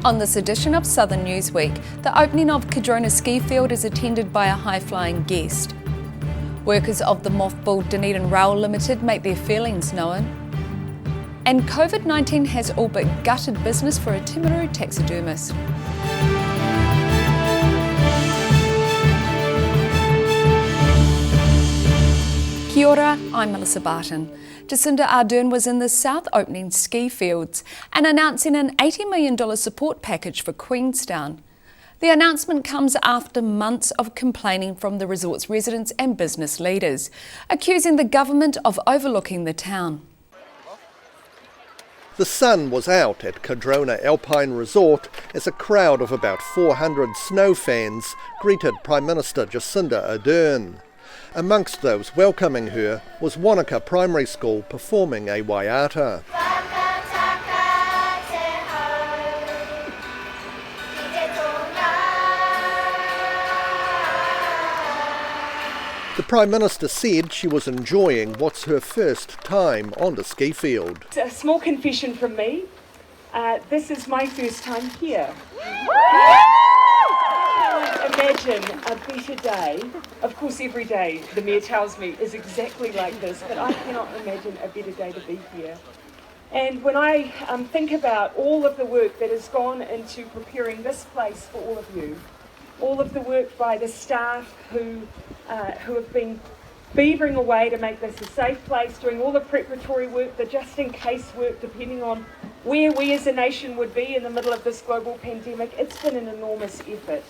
On this edition of Southern Newsweek, the opening of Cardrona ski field is attended by a high-flying guest. Workers of the mothballed Dunedin Rail Limited make their feelings known. And COVID-19 has all but gutted business for a Timaru taxidermist. Kia ora, I'm Melissa Barton. Jacinda Ardern was in the South opening ski fields and announcing an $80 million support package for Queenstown. The announcement comes after months of complaining from the resort's residents and business leaders, accusing the government of overlooking the town. The sun was out at Cardrona Alpine Resort as a crowd of about 400 snow fans greeted Prime Minister Jacinda Ardern. Amongst those welcoming her was Wanaka Primary School performing a waiata. The Prime Minister said she was enjoying what's her first time on the ski field. A small confession from me, this is my first time here. Imagine a better day. Of course, every day, the Mayor tells me, is exactly like this, but I cannot imagine a better day to be here. And when I think about all of the work that has gone into preparing this place for all of you, all of the work by the staff who have been beavering away to make this a safe place, doing all the preparatory work, the just-in-case work, depending on where we as a nation would be in the middle of this global pandemic, it's been an enormous effort.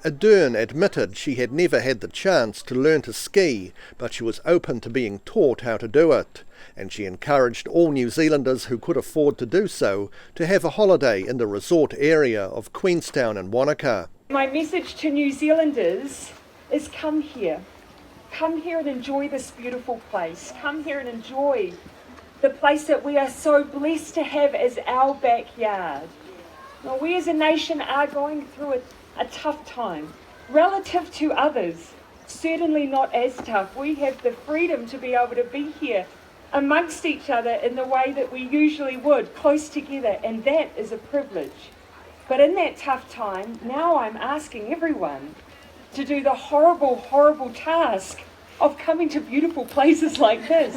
Ardern admitted she had never had the chance to learn to ski, but she was open to being taught how to do it. And she encouraged all New Zealanders who could afford to do so to have a holiday in the resort area of Queenstown and Wanaka. My message to New Zealanders is come here. Come here and enjoy this beautiful place. Come here and enjoy the place that we are so blessed to have as our backyard. Now, we as a nation are going through a tough time. Relative to others, certainly not as tough. We have the freedom to be able to be here amongst each other in the way that we usually would, close together, and that is a privilege. But in that tough time, now I'm asking everyone to do the horrible, horrible task of coming to beautiful places like this.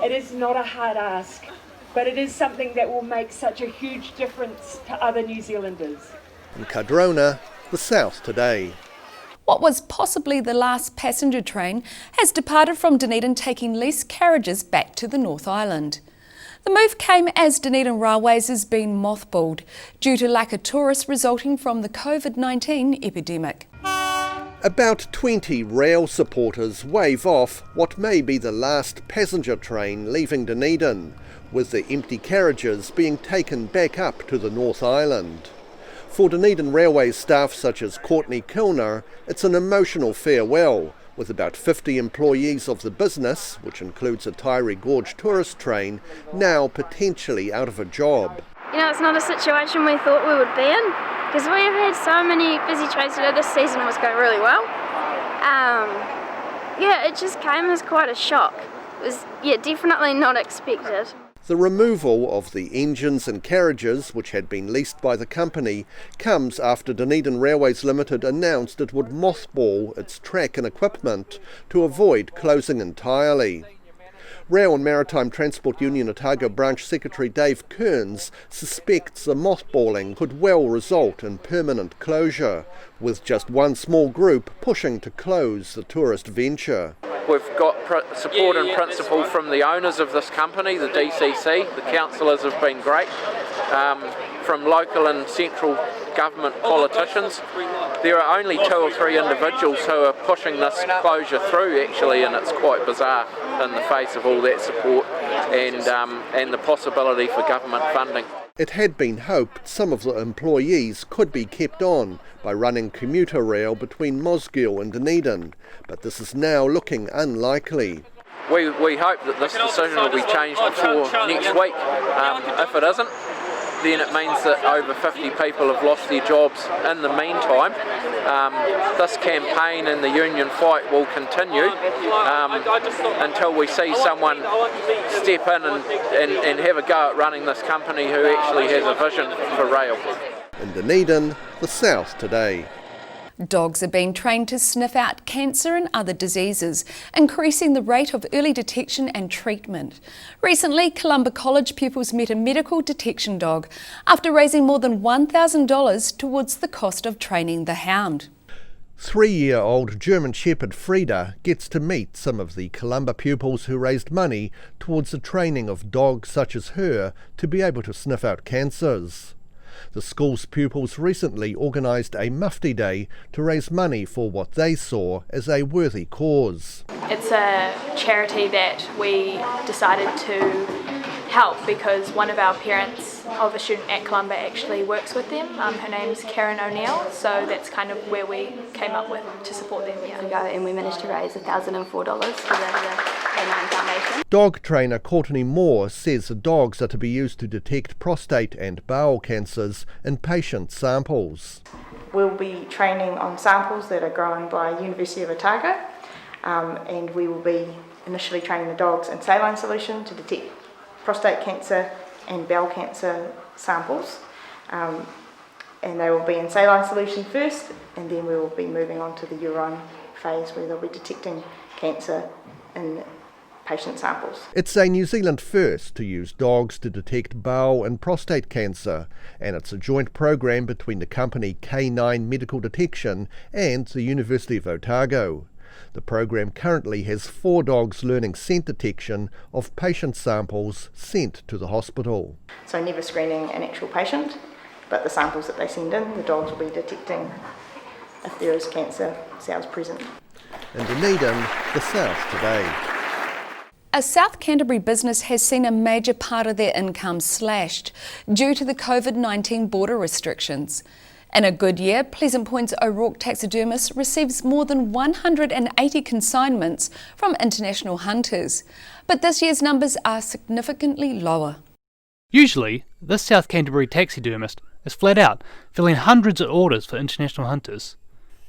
It is not a hard ask, but it is something that will make such a huge difference to other New Zealanders. In Cardrona, the South today. What was possibly the last passenger train has departed from Dunedin, taking less carriages back to the North Island. The move came as Dunedin Railways has been mothballed due to lack of tourists resulting from the COVID-19 epidemic. About 20 rail supporters wave off what may be the last passenger train leaving Dunedin, with the empty carriages being taken back up to the North Island. For Dunedin Railways staff such as Courtney Kilner, it's an emotional farewell, with about 50 employees of the business, which includes a Taieri Gorge tourist train, now potentially out of a job. You know, it's not a situation we thought we would be in, because we have had so many busy trains. This season was going really well. It just came as quite a shock. It was, definitely not expected. The removal of the engines and carriages, which had been leased by the company, comes after Dunedin Railways Limited announced it would mothball its track and equipment to avoid closing entirely. Rail and Maritime Transport Union Otago Branch Secretary Dave Kearns suspects the mothballing could well result in permanent closure, with just one small group pushing to close the tourist venture. We've got support in principle from the owners of this company, the DCC. The councillors have been great. From local and central government politicians. There are only 2 or 3 individuals who are pushing this closure through, actually, and it's quite bizarre in the face of all that support and the possibility for government funding. It had been hoped some of the employees could be kept on by running commuter rail between Mosgiel and Dunedin, but this is now looking unlikely. We hope that this decision will be changed before next week. If it isn't, then it means that over 50 people have lost their jobs in the meantime. This campaign and the union fight will continue until we see someone step in and have a go at running this company who actually has a vision for rail. In Dunedin, the South Today. Dogs are being trained to sniff out cancer and other diseases, increasing the rate of early detection and treatment. Recently, Columba College pupils met a medical detection dog after raising more than $1,000 towards the cost of training the hound. 3-year-old German Shepherd Frieda gets to meet some of the Columba pupils who raised money towards the training of dogs such as her to be able to sniff out cancers. The school's pupils recently organised a Mufti Day to raise money for what they saw as a worthy cause. It's a charity that we decided to help because one of our parents of a student at Columba actually works with them. Her name's Karen O'Neill, so that's kind of where we came up with to support them. And we managed to raise $1,004 for the Canine Foundation. Dog trainer Courtney Moore says the dogs are to be used to detect prostate and bowel cancers in patient samples. We'll be training on samples that are grown by University of Otago, and we will be initially training the dogs in saline solution to detect prostate cancer and bowel cancer samples, and they will be in saline solution first, and then we will be moving on to the urine phase where they'll be detecting cancer in patient samples. It's a New Zealand first to use dogs to detect bowel and prostate cancer, and it's a joint program between the company K9 Medical Detection and the University of Otago. The program currently has 4 dogs learning scent detection of patient samples sent to the hospital. So never screening an actual patient, but the samples that they send in, the dogs will be detecting if there is cancer cells present. In Dunedin, the South Today. A South Canterbury business has seen a major part of their income slashed due to the COVID-19 border restrictions. In a good year, Pleasant Point's O'Rourke taxidermist receives more than 180 consignments from international hunters. But this year's numbers are significantly lower. Usually, this South Canterbury taxidermist is flat out, filling hundreds of orders for international hunters.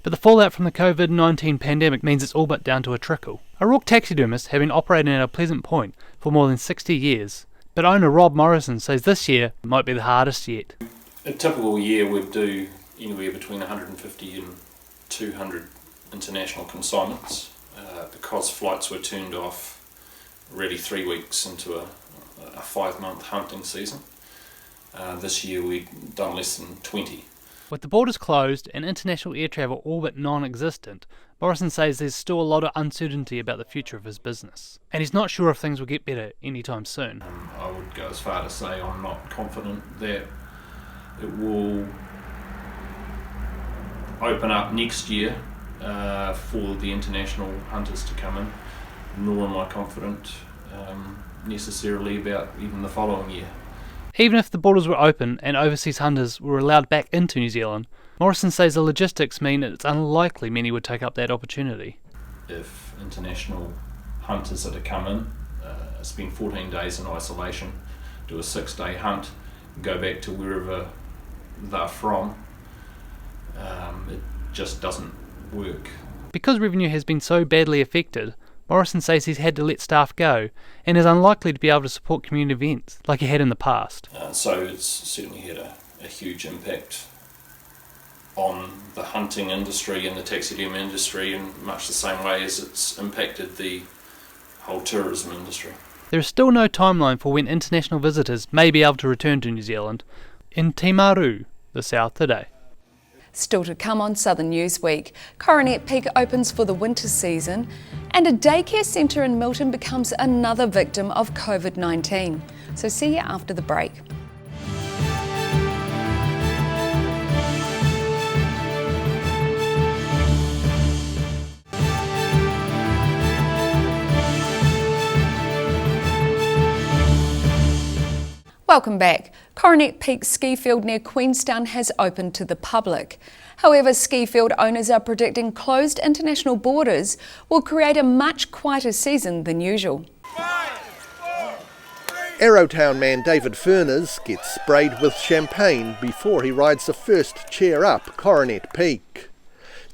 But the fallout from the COVID-19 pandemic means it's all but down to a trickle. O'Rourke taxidermists have been operating at Pleasant Point for more than 60 years, but owner Rob Morrison says this year might be the hardest yet. A typical year we'd do anywhere between 150 and 200 international consignments because flights were turned off really 3 weeks into a 5-month hunting season. This year we've done less than 20. With the borders closed and international air travel all but non-existent, Morrison says there's still a lot of uncertainty about the future of his business, and he's not sure if things will get better anytime soon. I would go as far to say I'm not confident that it will open up next year for the international hunters to come in, nor am I confident necessarily about even the following year. Even if the borders were open and overseas hunters were allowed back into New Zealand, Morrison says the logistics mean it's unlikely many would take up that opportunity. If international hunters are to come in, spend 14 days in isolation, do a 6-day hunt, go back to wherever they're from, it just doesn't work. Because revenue has been so badly affected, Morrison says he's had to let staff go and is unlikely to be able to support community events like he had in the past. So it's certainly had a huge impact on the hunting industry and the taxidermy industry in much the same way as it's impacted the whole tourism industry. There is still no timeline for when international visitors may be able to return to New Zealand. In Timaru, the South Today. Still to come on Southern Newsweek, Coronet Peak opens for the winter season and a daycare centre in Milton becomes another victim of COVID-19. So see you after the break. Welcome back. Coronet Peak ski field near Queenstown has opened to the public. However, ski field owners are predicting closed international borders will create a much quieter season than usual. Arrowtown man David Furness gets sprayed with champagne before he rides the first chair up Coronet Peak.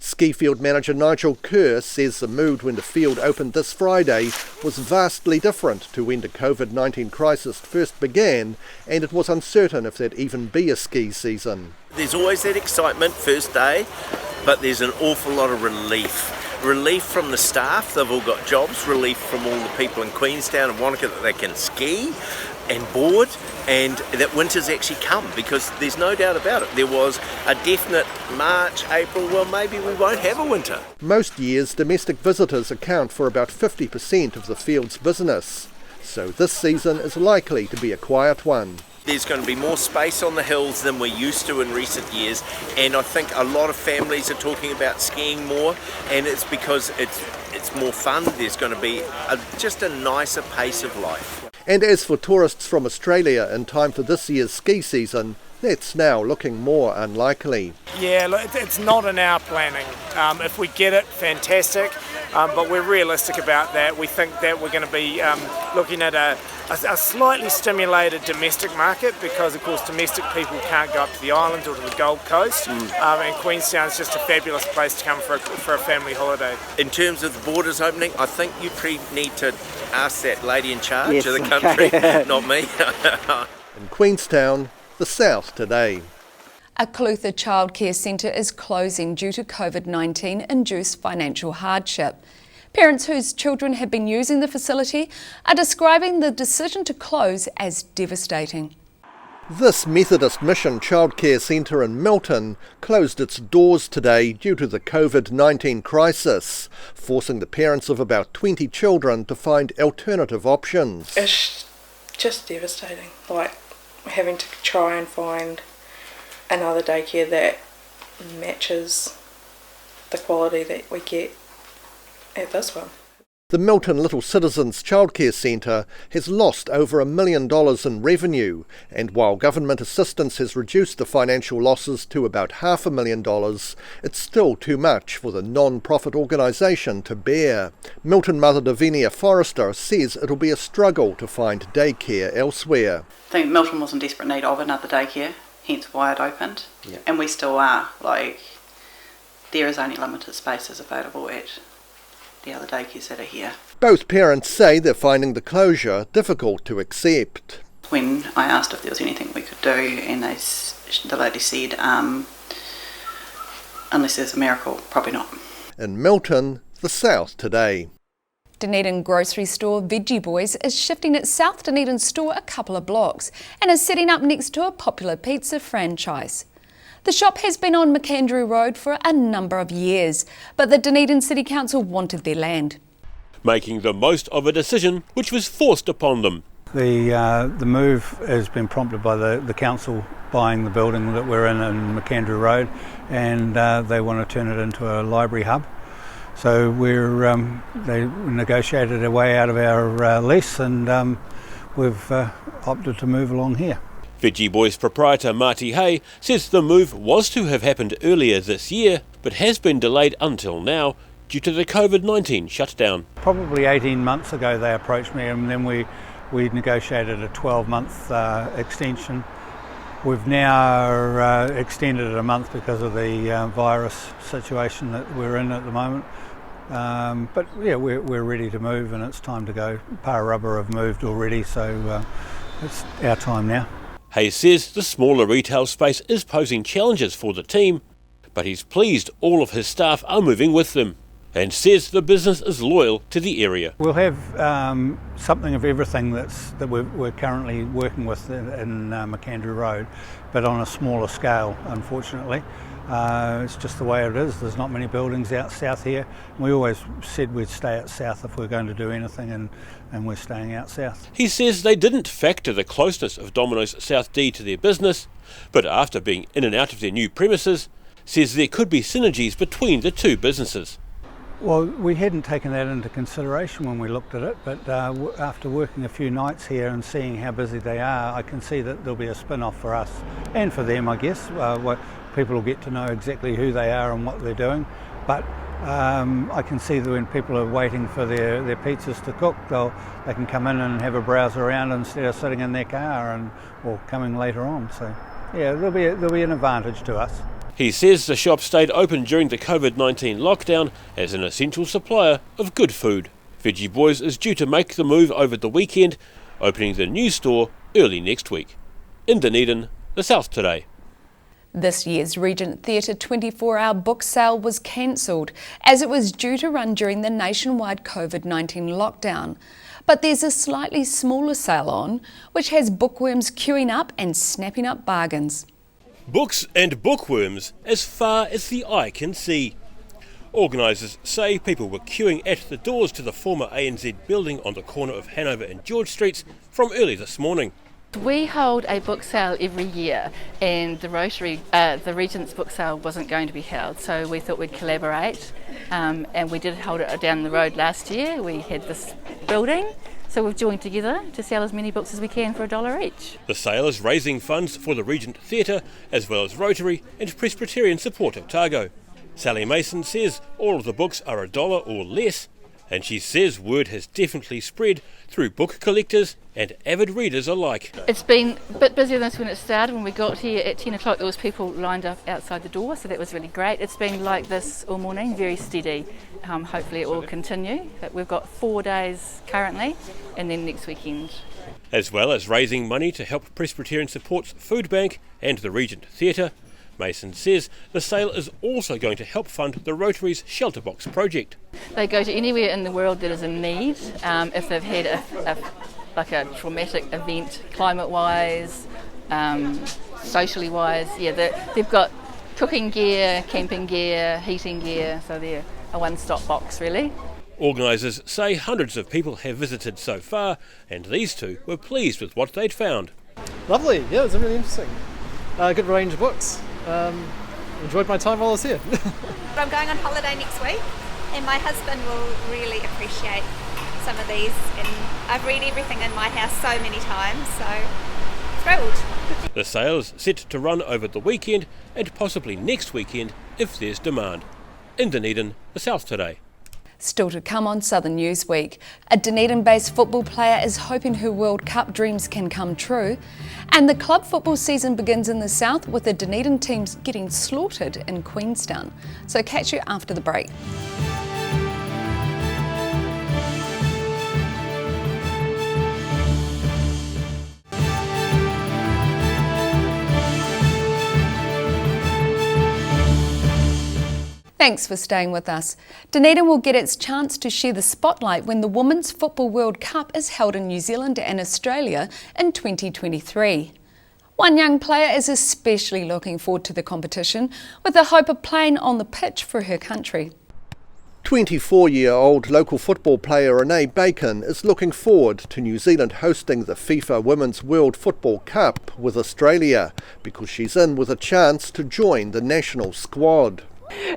Skifield manager Nigel Kerr says the mood when the field opened this Friday was vastly different to when the COVID-19 crisis first began, and it was uncertain if there'd even be a ski season. There's always that excitement first day, but there's an awful lot of relief. Relief from the staff, they've all got jobs, relief from all the people in Queenstown and Wanaka that they can ski and board, and that winter's actually come, because there's no doubt about it. There was a definite March, April, well maybe we won't have a winter. Most years domestic visitors account for about 50% of the field's business, so this season is likely to be a quiet one. There's going to be more space on the hills than we're used to in recent years, and I think a lot of families are talking about skiing more, and it's because it's more fun. There's going to be just a nicer pace of life. And as for tourists from Australia in time for this year's ski season, that's now looking more unlikely. Yeah, look, it's not in our planning. If we get it, fantastic, but we're realistic about that. We think that we're going to be looking at a slightly stimulated domestic market, because of course domestic people can't go up to the island or to the Gold Coast, and Queenstown's just a fabulous place to come for a family holiday. In terms of the borders opening, I think you need to ask that lady in charge of the country, okay. Not me. In Queenstown, the South today. A Clutha childcare centre is closing due to COVID-19 induced financial hardship. Parents whose children have been using the facility are describing the decision to close as devastating. This Methodist Mission childcare centre in Milton closed its doors today due to the COVID-19 crisis, forcing the parents of about 20 children to find alternative options. It's just devastating, like having to try and find another daycare that matches the quality that we get at this one. The Milton Little Citizens Childcare Centre has lost over $1 million in revenue, and while government assistance has reduced the financial losses to about $500,000, it's still too much for the non-profit organisation to bear. Milton Mother Davinia Forrester says it'll be a struggle to find daycare elsewhere. I think Milton was in desperate need of another daycare, hence why it opened, and we still are. There is only limited spaces available at the other daycares that are here. Both parents say they're finding the closure difficult to accept. When I asked if there was anything we could do, and the lady said, unless there's a miracle, probably not. In Milton, the South today. Dunedin grocery store Veggie Boys is shifting its South Dunedin store a couple of blocks and is setting up next to a popular pizza franchise. The shop has been on McAndrew Road for a number of years, but the Dunedin City Council wanted their land. Making the most of a decision which was forced upon them. The move has been prompted by the council buying the building that we're in McAndrew Road, and they want to turn it into a library hub. So they negotiated a way out of our lease, and we've opted to move along here. Veggie Boys proprietor Marty Hay says the move was to have happened earlier this year, but has been delayed until now due to the COVID-19 shutdown. Probably 18 months ago they approached me, and then we negotiated a 12-month extension. We've now extended it a month because of the virus situation that we're in at the moment. But yeah, we're ready to move, and it's time to go. Pararubber have moved already, so it's our time now. Hayes says the smaller retail space is posing challenges for the team, but he's pleased all of his staff are moving with them, and says the business is loyal to the area. We'll have something of everything that we're currently working with in McAndrew Road, but on a smaller scale, unfortunately. It's just the way it is. There's not many buildings out south here. We always said we'd stay out south if we're going to do anything, and we're staying out south. He says they didn't factor the closeness of Domino's South D to their business, but after being in and out of their new premises, says there could be synergies between the two businesses. Well, we hadn't taken that into consideration when we looked at it, but after working a few nights here and seeing how busy they are, I can see that there'll be a spin-off for us and for them, I guess. People will get to know exactly who they are and what they're doing, but I can see that when people are waiting for their pizzas to cook, they can come in and have a browse around instead of sitting in their car or coming later on. So yeah, there'll be an advantage to us. He says the shop stayed open during the COVID-19 lockdown as an essential supplier of good food. Veggie Boys is due to make the move over the weekend, opening the new store early next week. In Dunedin, the South Today. This year's Regent Theatre 24-hour book sale was cancelled as it was due to run during the nationwide COVID-19 lockdown. But there's a slightly smaller sale on, which has bookworms queuing up and snapping up bargains. Books and bookworms as far as the eye can see. Organisers say people were queuing at the doors to the former ANZ building on the corner of Hanover and George Streets from early this morning. We hold a book sale every year, and the Regent's book sale wasn't going to be held, so we thought we'd collaborate, and we did hold it down the road last year. We had this building, so we've joined together to sell as many books as we can for $1 each. The sale is raising funds for the Regent Theatre as well as Rotary and Presbyterian Support Otago. Sally Mason says all of the books are $1 or less, and she says word has definitely spread through book collectors and avid readers alike. It's been a bit busier than this when it started. When we got here at 10 o'clock there was people lined up outside the door, so that was really great. It's been like this all morning, very steady. Hopefully it will continue, but we've got 4 days currently and then next weekend. As well as raising money to help Presbyterian Support's Food Bank and the Regent Theatre, Mason says the sale is also going to help fund the Rotary's Shelter Box project. They go to anywhere in the world that is in need. If they've had a traumatic event, climate-wise, socially wise, they've got cooking gear, camping gear, heating gear, so they're a one-stop box really. Organisers say hundreds of people have visited so far, and these two were pleased with what they'd found. Lovely, yeah, it was really interesting. Good range of books. Enjoyed my time while I was here. I'm going on holiday next week, and my husband will really appreciate some of these, and I've read everything in my house so many times, so thrilled. The sale is set to run over the weekend and possibly next weekend if there's demand. In Dunedin, the South Today. Still to come on Southern News Week, a Dunedin-based football player is hoping her World Cup dreams can come true. And the club football season begins in the south with the Dunedin teams getting slaughtered in Queenstown. So catch you after the break. Thanks for staying with us. Dunedin will get its chance to share the spotlight when the Women's Football World Cup is held in New Zealand and Australia in 2023. One young player is especially looking forward to the competition with the hope of playing on the pitch for her country. 24-year-old local football player Renee Bacon is looking forward to New Zealand hosting the FIFA Women's World Football Cup with Australia because she's in with a chance to join the national squad.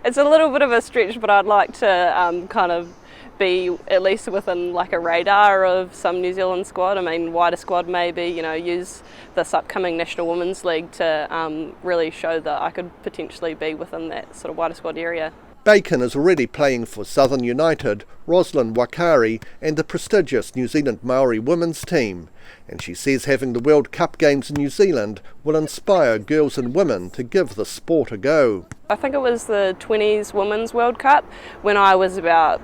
It's a little bit of a stretch, but I'd like to kind of be at least within like a radar of some New Zealand squad. I mean, wider squad maybe, use this upcoming National Women's League to really show that I could potentially be within that sort of wider squad area. Bacon is already playing for Southern United, Roslyn Wakari and the prestigious New Zealand Maori women's team, and she says having the World Cup games in New Zealand will inspire girls and women to give the sport a go. I think it was the 20s Women's World Cup when I was about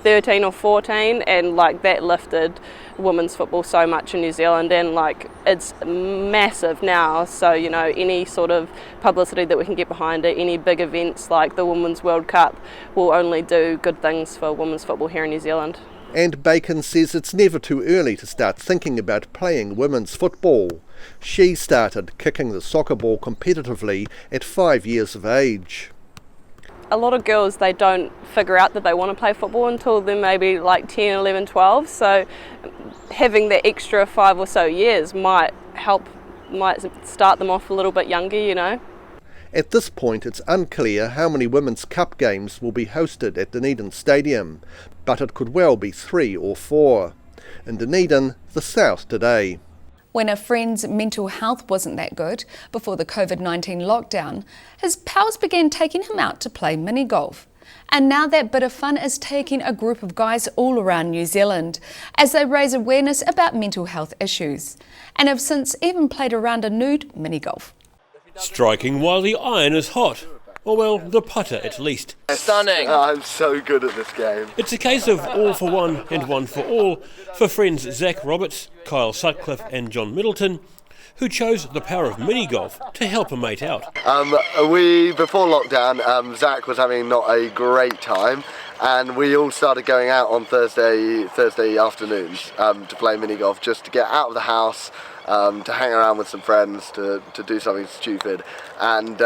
13 or 14, and that lifted women's football so much in New Zealand, and it's massive now, so any sort of publicity that we can get behind it, any big events like the Women's World Cup will only do good things for women's football here in New Zealand. And Bacon says it's never too early to start thinking about playing women's football. She started kicking the soccer ball competitively at 5 years of age. A lot of girls, they don't figure out that they want to play football until they're maybe 10, 11, 12, so having that extra 5 or so years might start them off a little bit younger, At this point it's unclear how many Women's Cup games will be hosted at Dunedin Stadium, but it could well be 3 or 4. In Dunedin, the South Today. When a friend's mental health wasn't that good before the COVID-19 lockdown, his pals began taking him out to play mini golf. And now that bit of fun is taking a group of guys all around New Zealand as they raise awareness about mental health issues, and have since even played a round of nude mini golf. Striking while the iron is hot. Or well, the putter at least. Stunning! I'm so good at this game. It's a case of all for one and one for all for friends Zach Roberts, Kyle Sutcliffe and John Middleton, who chose the power of mini-golf to help a mate out. Before lockdown, Zach was having not a great time, and we all started going out on Thursday afternoons to play mini-golf, just to get out of the house, to hang around with some friends, to do something stupid. And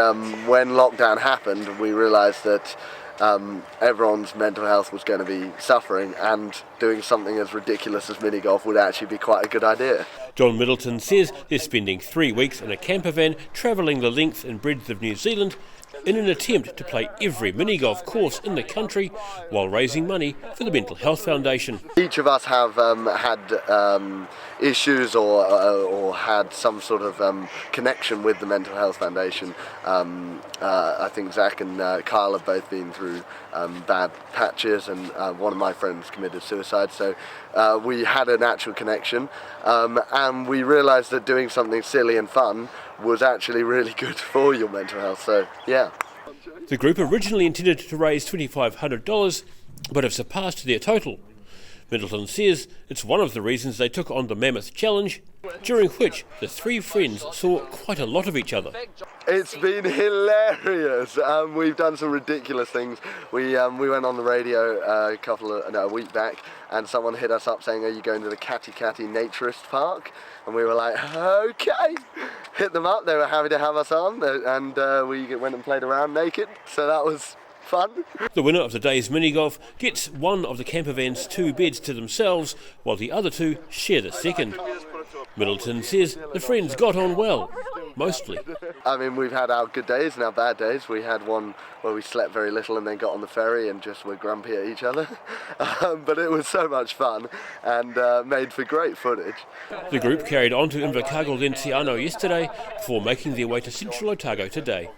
when lockdown happened, we realised that everyone's mental health was going to be suffering, and doing something as ridiculous as mini-golf would actually be quite a good idea. John Middleton says they're spending 3 weeks in a camper van travelling the length and breadth of New Zealand in an attempt to play every mini-golf course in the country while raising money for the Mental Health Foundation. Each of us have had issues or had some sort of connection with the Mental Health Foundation. I think Zach and Kyle have both been through bad patches, and one of my friends committed suicide, so we had an actual connection, and we realised that doing something silly and fun was actually really good for your mental health, so yeah. The group originally intended to raise $2,500, but have surpassed their total. Middleton says it's one of the reasons they took on the Mammoth Challenge, during which the three friends saw quite a lot of each other. It's been hilarious. We've done some ridiculous things. We went on the radio a week back, and someone hit us up saying, "Are you going to the Kati Naturist Park?" And we were like, "Okay." Hit them up. They were happy to have us on, and we went and played around naked. So that was fun. The winner of the day's mini-golf gets one of the camper van's 2 beds to themselves, while the other 2 share the second. Middleton says the friends got on well, mostly. I mean, we've had our good days and our bad days. We had one where we slept very little and then got on the ferry and just were grumpy at each other. But it was so much fun and made for great footage. The group carried on to Invercargill then Tiano yesterday before making their way to Central Otago today.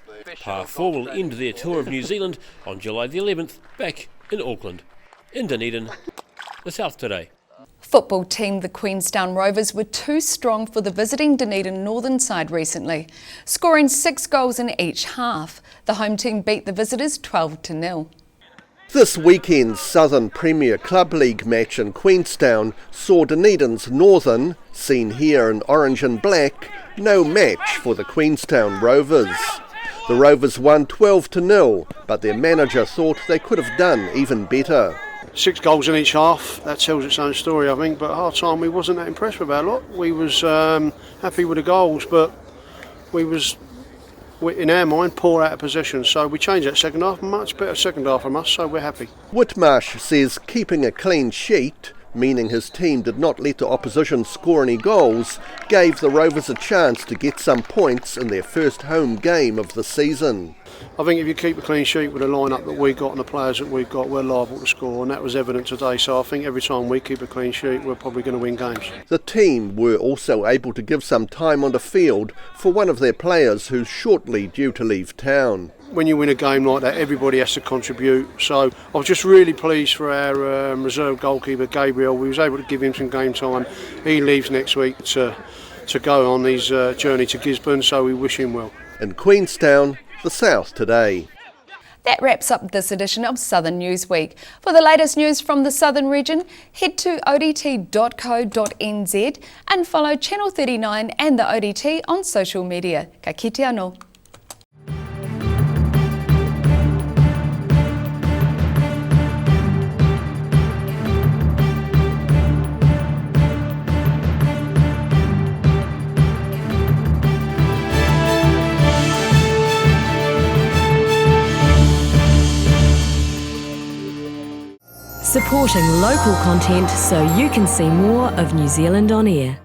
Par 4 will end their tour of New Zealand on July the 11th, back in Auckland. In Dunedin, the South Today. Football team the Queenstown Rovers were too strong for the visiting Dunedin Northern side recently, scoring 6 goals in each half. The home team beat the visitors 12-0. This weekend's Southern Premier Club League match in Queenstown saw Dunedin's Northern, seen here in orange and black, no match for the Queenstown Rovers. The Rovers won 12-0, but their manager thought they could have done even better. 6 goals in each half, that tells its own story, I think, but at half time we wasn't that impressed with our lot. We was happy with the goals, but we was, in our mind, poor out of possession, so we changed that second half, much better second half from us, so we're happy. Whitmarsh says keeping a clean sheet, meaning his team did not let the opposition score any goals, gave the Rovers a chance to get some points in their first home game of the season. I think if you keep a clean sheet with the line-up that we got and the players that we've got, we're liable to score, and that was evident today, so I think every time we keep a clean sheet, we're probably going to win games. The team were also able to give some time on the field for one of their players who's shortly due to leave town. When you win a game like that, everybody has to contribute, so I was just really pleased for our reserve goalkeeper Gabriel. We was able to give him some game time. He leaves next week to go on his journey to Gisborne, so we wish him well. In Queenstown, the South Today. That wraps up this edition of Southern Newsweek. For the latest news from the Southern region, head to odt.co.nz and follow Channel 39 and the ODT on social media. Ka kite anō. Supporting local content so you can see more of New Zealand on air.